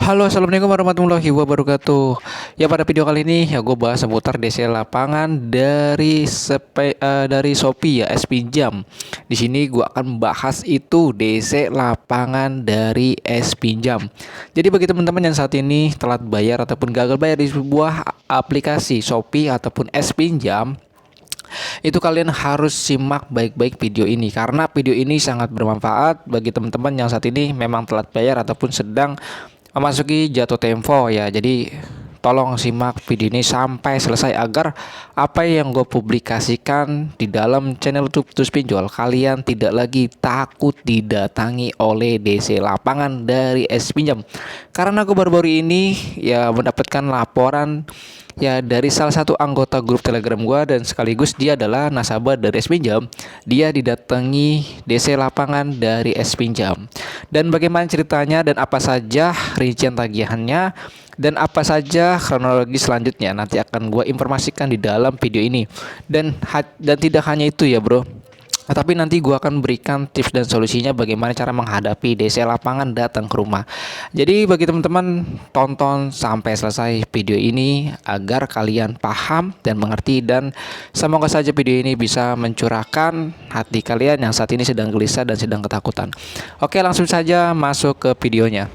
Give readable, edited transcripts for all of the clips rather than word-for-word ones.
Halo, assalamualaikum warahmatullahi wabarakatuh. Ya, pada video kali ini ya gue bahas seputar DC lapangan dari Shopee ya, S Pinjam. Di sini gue akan bahas itu DC lapangan dari S Pinjam. Jadi bagi teman-teman yang saat ini telat bayar ataupun gagal bayar di sebuah aplikasi Shopee ataupun S Pinjam, itu kalian harus simak baik-baik video ini karena video ini sangat bermanfaat bagi teman-teman yang saat ini memang telat bayar ataupun sedang memasuki jatuh tempo ya. Jadi tolong simak video ini sampai selesai agar apa yang gue publikasikan di dalam channel YouTube Terus Pinjol kalian tidak lagi takut didatangi oleh DC lapangan dari S Pinjam. Karena gue baru-baru ini ya mendapatkan laporan ya dari salah satu anggota grup Telegram gua dan sekaligus dia adalah nasabah dari S Pinjam. Dia didatangi DC lapangan dari S Pinjam. Dan bagaimana ceritanya dan apa saja rincian tagihannya dan apa saja kronologi selanjutnya nanti akan gua informasikan di dalam video ini. Dan tidak hanya itu ya, Bro. Tapi nanti gue akan berikan tips dan solusinya bagaimana cara menghadapi DC lapangan datang ke rumah. Jadi bagi teman-teman tonton sampai selesai video ini agar kalian paham dan mengerti, dan semoga saja video ini bisa mencurahkan hati kalian yang saat ini sedang gelisah dan sedang ketakutan. Oke, langsung saja masuk ke videonya.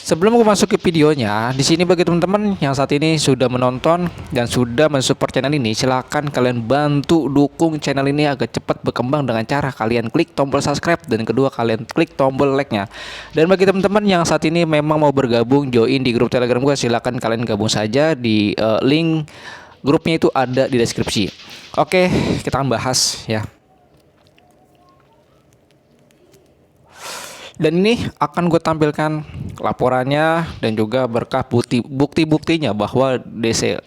Sebelum aku masuk ke videonya, di sini bagi teman-teman yang saat ini sudah menonton dan sudah mensupport channel ini, silakan kalian bantu dukung channel ini agar cepat berkembang dengan cara kalian klik tombol subscribe dan kedua kalian klik tombol like-nya. Dan bagi teman-teman yang saat ini memang mau bergabung join di grup Telegram gue, silakan kalian gabung saja di link grupnya itu ada di deskripsi. Oke, kita akan bahas ya. Dan ini akan gue tampilkan laporannya dan juga berkah bukti-buktinya bahwa DC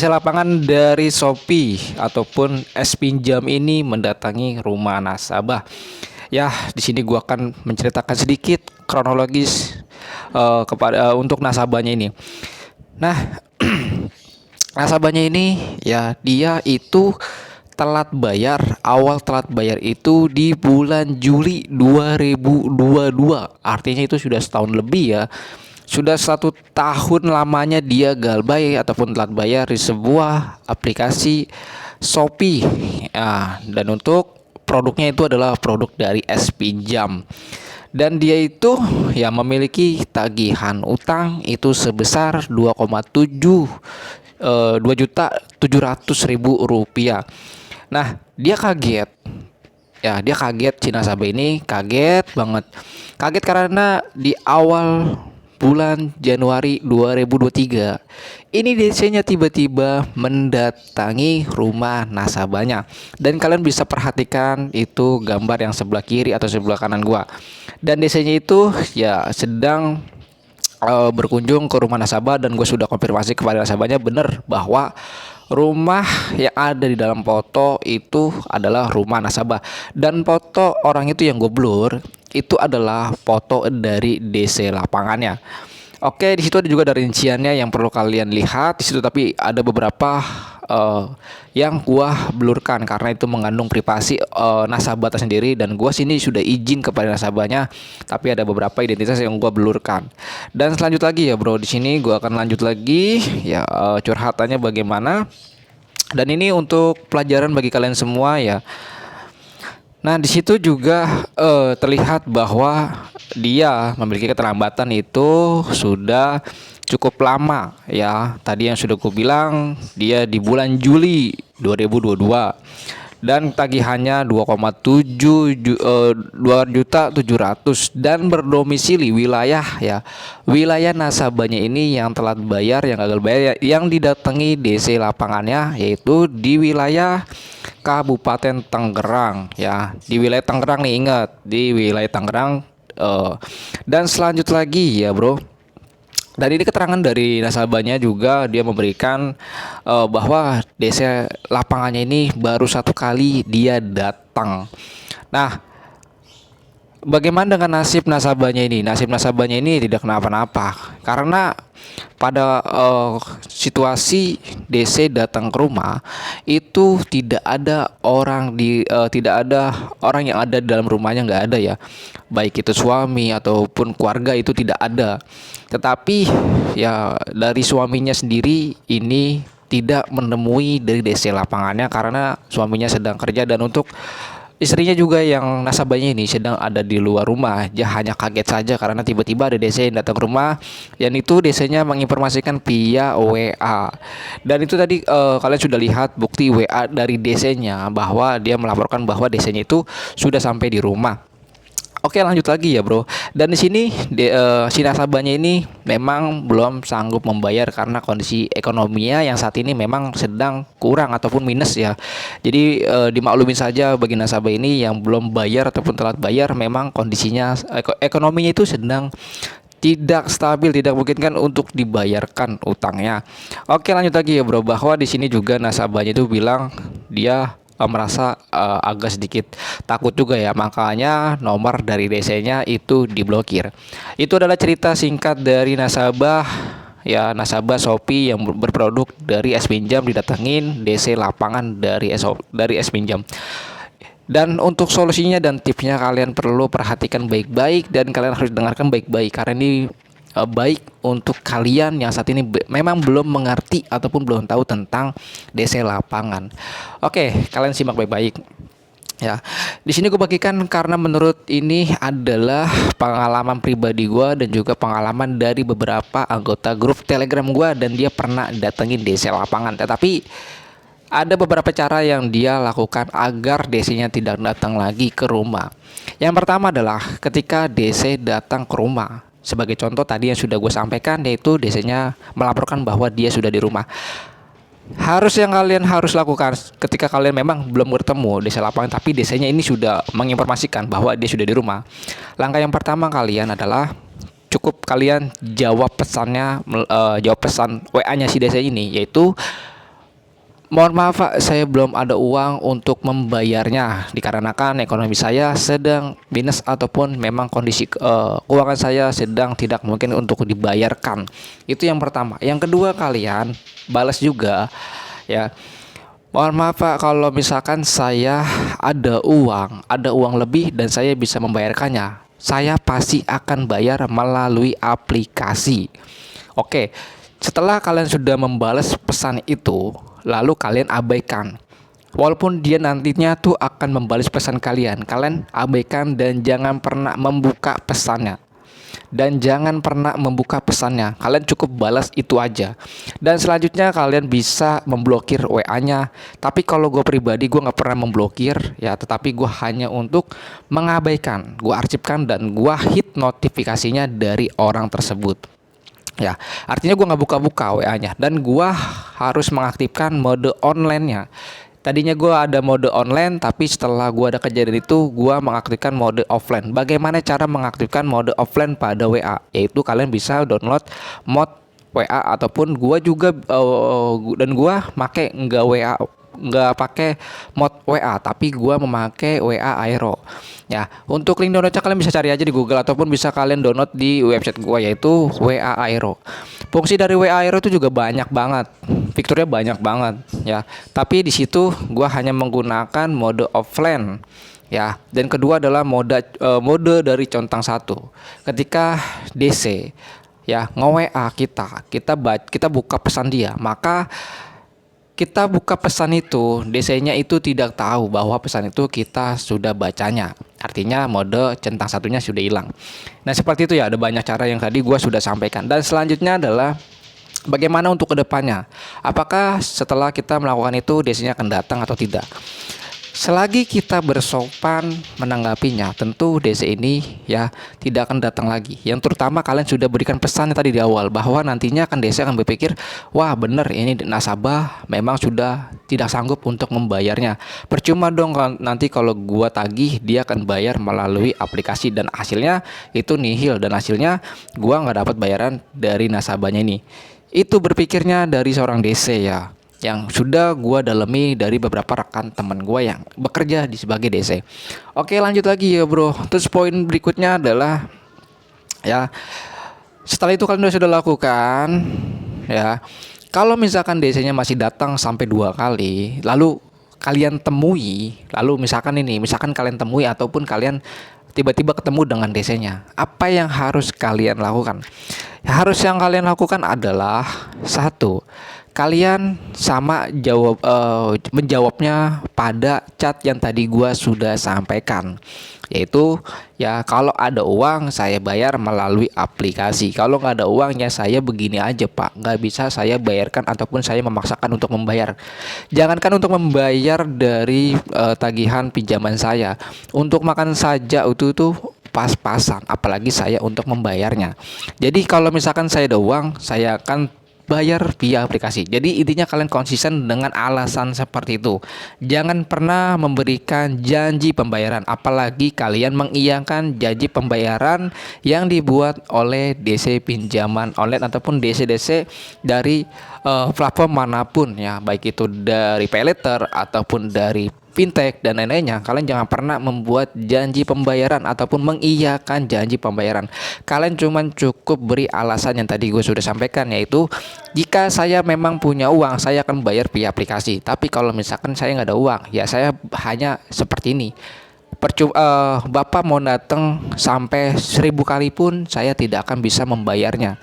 lapangan dari Shopee ataupun S Pinjam ini mendatangi rumah nasabah. Ya, di sini gue akan menceritakan sedikit kronologis untuk nasabahnya ini. Nah, nasabahnya ini ya dia itu awal telat bayar itu di bulan Juli 2022. Artinya itu sudah setahun lebih ya. Sudah 1 tahun lamanya dia gagal bayar ataupun telat bayar di sebuah aplikasi Shopee. Dan untuk produknya itu adalah produk dari S Pinjam. Dan dia itu ya memiliki tagihan utang itu sebesar 2.700.000 rupiah. Nah, dia kaget. Ya, dia kaget, si nasabah ini kaget banget. Kaget karena di awal bulan Januari 2023 ini DC-nya tiba-tiba mendatangi rumah nasabahnya. Dan kalian bisa perhatikan itu gambar yang sebelah kiri atau sebelah kanan gua. Dan DC-nya itu ya sedang berkunjung ke rumah nasabah, dan gue sudah konfirmasi kepada nasabahnya benar bahwa rumah yang ada di dalam foto itu adalah rumah nasabah, dan foto orang itu yang gue blur itu adalah foto dari DC lapangannya. Oke, di situ ada juga dari rinciannya yang perlu kalian lihat di situ, tapi ada beberapa yang gua blurkan karena itu mengandung privasi nasabah tersendiri, dan gua sini sudah izin kepada nasabahnya, tapi ada beberapa identitas yang gua blurkan. Dan selanjut lagi ya, Bro, di sini gua akan lanjut lagi ya curhatannya bagaimana. Dan ini untuk pelajaran bagi kalian semua ya. Nah, di situ juga terlihat bahwa dia memiliki keterlambatan itu sudah cukup lama ya. Tadi yang sudah gue bilang dia di bulan Juli 2022 dan tagihannya 2.700.000 dan berdomisili wilayah ya. Wilayah nasabahnya ini yang telat bayar, yang gagal bayar, yang didatangi DC lapangannya yaitu di wilayah Kabupaten Tangerang ya. Di wilayah Tangerang nih, ingat, di wilayah Tangerang. Dan selanjut lagi ya, Bro. Dan ini keterangan dari nasabahnya juga, dia memberikan bahwa DC lapangannya ini baru 1 kali dia datang. Nah, bagaimana dengan nasib nasabahnya ini? Nasib nasabahnya ini tidak kenapa-napa karena pada situasi DC datang ke rumah itu itu tidak ada tidak ada orang yang ada di dalam rumahnya, nggak ada ya, baik itu suami ataupun keluarga itu tidak ada. Tetapi ya dari suaminya sendiri ini tidak menemui dari DC lapangannya karena suaminya sedang kerja, dan untuk istrinya juga yang nasabahnya ini sedang ada di luar rumah. Dia hanya kaget saja karena tiba-tiba ada DC yang datang ke rumah, yang itu DC-nya menginformasikan via WA. Dan itu tadi kalian sudah lihat bukti WA dari DC-nya bahwa dia melaporkan bahwa DC-nya itu sudah sampai di rumah. Oke, lanjut lagi ya bro. Dan di sini si nasabahnya ini memang belum sanggup membayar karena kondisi ekonominya yang saat ini memang sedang kurang ataupun minus ya. Jadi dimaklumin saja bagi nasabah ini yang belum bayar ataupun telat bayar, memang kondisinya ekonominya itu sedang tidak stabil, tidak memungkinkan untuk dibayarkan utangnya. Oke, lanjut lagi ya bro, bahwa di sini juga nasabahnya itu bilang dia merasa agak sedikit takut juga ya, makanya nomor dari DC-nya itu diblokir. Itu adalah cerita singkat dari nasabah ya, nasabah Shopee yang berproduk dari S Pinjam didatengin DC lapangan dari S Pinjam. Dan untuk solusinya dan tipsnya kalian perlu perhatikan baik-baik dan kalian harus dengarkan baik-baik karena ini baik untuk kalian yang saat ini memang belum mengerti ataupun belum tahu tentang DC lapangan. Oke, kalian simak baik-baik ya. Di sini gue bagikan karena menurut ini adalah pengalaman pribadi gue dan juga pengalaman dari beberapa anggota grup Telegram gue, dan dia pernah datengin DC lapangan. Tetapi ada beberapa cara yang dia lakukan agar DC-nya tidak datang lagi ke rumah. Yang pertama adalah ketika DC datang ke rumah. Sebagai contoh tadi yang sudah gue sampaikan, yaitu DC-nya melaporkan bahwa dia sudah di rumah. Yang kalian harus lakukan ketika kalian memang belum bertemu DC lapangan, tapi DC-nya ini sudah menginformasikan bahwa dia sudah di rumah. Langkah yang pertama kalian adalah cukup kalian jawab pesannya, jawab pesan WA-nya si DC ini, yaitu mohon maaf Pak, saya belum ada uang untuk membayarnya dikarenakan ekonomi saya sedang minus ataupun memang kondisi keuangan saya sedang tidak mungkin untuk dibayarkan. Itu yang pertama. Yang kedua, kalian balas juga ya. Mohon maaf Pak, kalau misalkan saya ada uang lebih dan saya bisa membayarkannya, saya pasti akan bayar melalui aplikasi. Oke, setelah kalian sudah membalas pesan itu, lalu kalian abaikan. Walaupun dia nantinya tuh akan membalas pesan kalian, kalian abaikan dan jangan pernah membuka pesannya. Kalian cukup balas itu aja. Dan selanjutnya kalian bisa memblokir WA-nya. Tapi kalau gue pribadi, gue nggak pernah memblokir ya, tetapi gue hanya untuk mengabaikan, gue arsipkan dan gue hit notifikasinya dari orang tersebut. Ya, artinya gue nggak buka-buka WA-nya dan gue harus mengaktifkan mode online-nya. Tadinya gue ada mode online, tapi setelah gue ada kejadian itu, gue mengaktifkan mode offline. Bagaimana cara mengaktifkan mode offline pada WA? Yaitu kalian bisa download mod WA ataupun gue juga dan gue make nggak pakai mod WA, tapi gue memakai WA Aero. Ya, untuk link downloadnya kalian bisa cari aja di Google ataupun bisa kalian download di website gue, yaitu WA Aero. Fungsi dari WA Aero itu juga banyak banget, fiturnya banyak banget ya. Tapi di situ gue hanya menggunakan mode offline ya. Dan kedua adalah mode dari centang satu. Ketika DC ya nge-WA kita buka pesan dia, maka kita buka pesan itu, DC-nya itu tidak tahu bahwa pesan itu kita sudah bacanya. Artinya mode centang satunya sudah hilang. Nah seperti itu ya, ada banyak cara yang tadi gue sudah sampaikan. Dan selanjutnya adalah bagaimana untuk kedepannya. Apakah setelah kita melakukan itu DC-nya akan datang atau tidak? Selagi kita bersopan menanggapinya, tentu DC ini ya tidak akan datang lagi. Yang terutama kalian sudah berikan pesan tadi di awal bahwa nantinya akan DC akan berpikir, wah bener ini nasabah memang sudah tidak sanggup untuk membayarnya. Percuma dong nanti kalau gua tagih dia akan bayar melalui aplikasi, dan hasilnya itu nihil, dan hasilnya gua nggak dapat bayaran dari nasabahnya ini. Itu berpikirnya dari seorang DC ya, yang sudah gue dalami dari beberapa rekan teman gue yang bekerja di sebagai DC. Oke, lanjut lagi ya bro. Terus poin berikutnya adalah ya, setelah itu kalian sudah lakukan ya, Kalau misalkan DC-nya masih datang sampai 2 kali, lalu kalian temui, lalu misalkan kalian temui ataupun kalian tiba-tiba ketemu dengan DC-nya, apa yang harus kalian lakukan? Yang kalian lakukan adalah satu, kalian menjawabnya pada chat yang tadi gua sudah sampaikan, yaitu ya kalau ada uang saya bayar melalui aplikasi, kalau nggak ada uangnya saya begini aja pak, nggak bisa saya bayarkan ataupun saya memaksakan untuk membayar. Jangankan untuk membayar dari tagihan pinjaman saya, untuk makan saja itu tuh pas-pasan, apalagi saya untuk membayarnya. Jadi kalau misalkan saya ada uang, saya akan bayar via aplikasi. Jadi intinya kalian konsisten dengan alasan seperti itu. Jangan pernah memberikan janji pembayaran, apalagi kalian mengiyakan janji pembayaran yang dibuat oleh DC pinjaman online ataupun DC dari platform manapun ya, baik itu dari paylater ataupun dari fintech dan lain-lainnya. Kalian jangan pernah membuat janji pembayaran ataupun mengiyakan janji pembayaran. Kalian cukup beri alasan yang tadi gue sudah sampaikan, yaitu jika saya memang punya uang saya akan bayar via aplikasi, tapi kalau misalkan saya nggak ada uang ya saya hanya seperti ini. Bapak mau datang sampai 1000 kali pun saya tidak akan bisa membayarnya.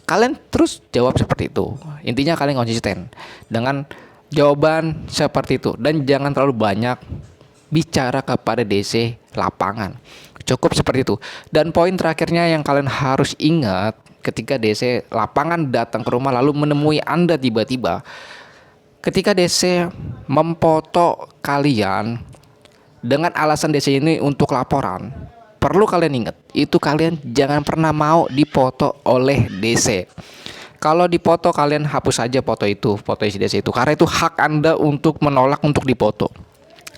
Kalian terus jawab seperti itu. Intinya kalian konsisten dengan jawaban seperti itu, dan jangan terlalu banyak bicara kepada DC lapangan. Cukup seperti itu. Dan poin terakhirnya yang kalian harus ingat ketika DC lapangan datang ke rumah lalu menemui Anda tiba-tiba, ketika DC memfoto kalian dengan alasan DC ini untuk laporan, perlu kalian ingat, itu kalian jangan pernah mau dipoto oleh DC. Kalau dipoto kalian hapus saja foto isi DC itu, karena itu hak Anda untuk menolak untuk dipoto.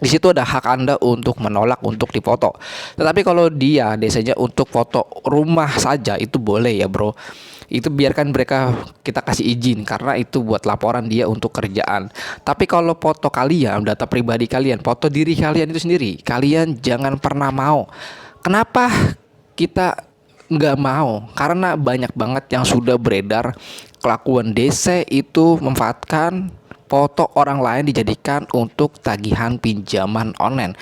Di situ ada hak Anda untuk menolak untuk dipoto. Tetapi kalau dia DC-nya untuk foto rumah saja itu boleh ya bro. Itu biarkan mereka, kita kasih izin karena itu buat laporan dia untuk kerjaan. Tapi kalau foto kalian, data pribadi kalian, foto diri kalian itu sendiri, kalian jangan pernah mau. Kenapa kita nggak mau? Karena banyak banget yang sudah beredar kelakuan DC itu memanfaatkan foto orang lain dijadikan untuk tagihan pinjaman online.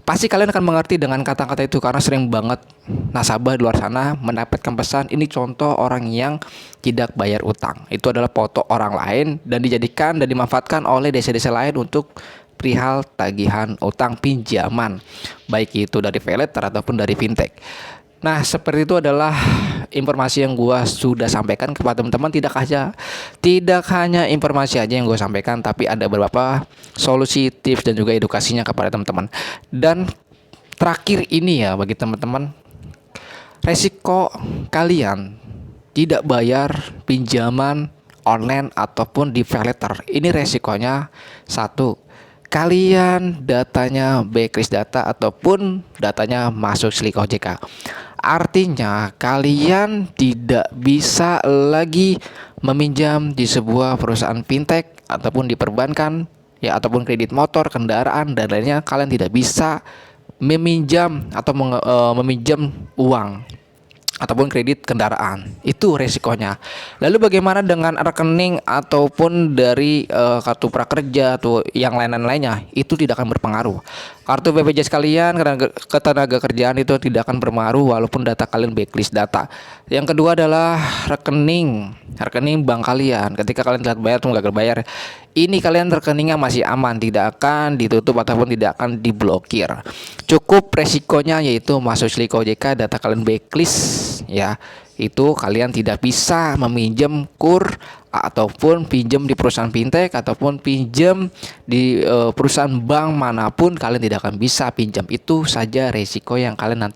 Pasti kalian akan mengerti dengan kata-kata itu karena sering banget nasabah di luar sana mendapatkan pesan ini contoh orang yang tidak bayar utang. Itu adalah foto orang lain dan dijadikan dan dimanfaatkan oleh DC-DC lain untuk perihal tagihan utang pinjaman, baik itu dari paylater ataupun dari fintech. Nah, seperti itu adalah informasi yang gua sudah sampaikan kepada teman-teman. Tidak hanya informasi aja yang gue sampaikan, tapi ada beberapa solusi, tips dan juga edukasinya kepada teman-teman. Dan terakhir ini ya, bagi teman-teman, resiko kalian tidak bayar pinjaman online ataupun di paylater, ini resikonya satu, kalian datanya blacklist data ataupun datanya masuk slik OJK. Artinya kalian tidak bisa lagi meminjam di sebuah perusahaan fintech ataupun di perbankan ya, ataupun kredit motor, kendaraan dan lainnya. Kalian tidak bisa meminjam atau meminjam uang ataupun kredit kendaraan. Itu resikonya. Lalu bagaimana dengan rekening ataupun dari kartu prakerja atau yang lain-lainnya? Itu tidak akan berpengaruh. Kartu BPJS kalian, ketenaga kerjaan itu tidak akan berpengaruh walaupun data kalian blacklist data. Yang kedua adalah rekening bank kalian. Ketika kalian telat bayar atau gagal bayar, ini kalian rekeningnya masih aman, tidak akan ditutup ataupun tidak akan diblokir. Cukup resikonya yaitu masuk slik OJK, data kalian blacklist ya, itu kalian tidak bisa meminjam kur ataupun pinjam di perusahaan fintech ataupun pinjam di perusahaan bank manapun, kalian tidak akan bisa pinjam. Itu saja resiko yang kalian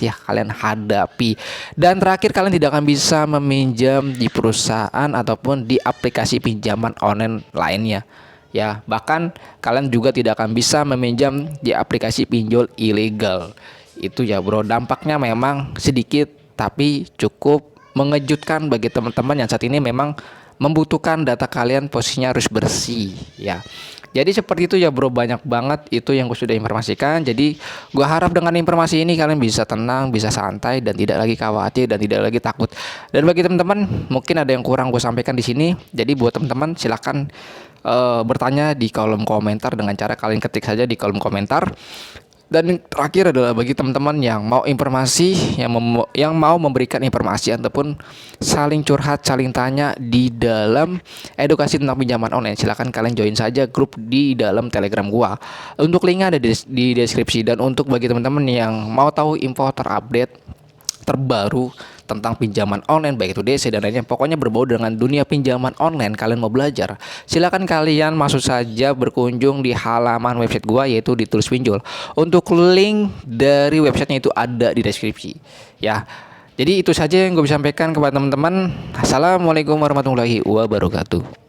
hadapi. Dan terakhir, kalian tidak akan bisa meminjam di perusahaan ataupun di aplikasi pinjaman online lainnya ya. Bahkan kalian juga tidak akan bisa meminjam di aplikasi pinjol ilegal. Itu ya bro, dampaknya memang sedikit tapi cukup mengejutkan bagi teman-teman yang saat ini memang membutuhkan data kalian posisinya harus bersih ya. Jadi seperti itu ya bro, banyak banget itu yang gue sudah informasikan. Jadi gue harap dengan informasi ini kalian bisa tenang, bisa santai, dan tidak lagi khawatir dan tidak lagi takut. Dan bagi teman-teman mungkin ada yang kurang gue sampaikan di sini. Jadi buat teman-teman silakan bertanya di kolom komentar dengan cara kalian ketik saja di kolom komentar. Dan yang terakhir adalah bagi teman-teman yang mau informasi, yang mau memberikan informasi ataupun saling curhat, saling tanya di dalam edukasi tentang pinjaman online, silakan kalian join saja grup di dalam Telegram gua. Untuk linknya ada di deskripsi. Dan untuk bagi teman-teman yang mau tahu info terupdate terbaru tentang pinjaman online baik itu DC dan lainnya, pokoknya berbau dengan dunia pinjaman online, kalian mau belajar, silakan kalian masuk saja berkunjung di halaman website gua yaitu di Tools Pinjol. Untuk link dari websitenya itu ada di deskripsi ya. Jadi itu saja yang gue bisa sampaikan kepada teman-teman. Assalamualaikum warahmatullahi wabarakatuh.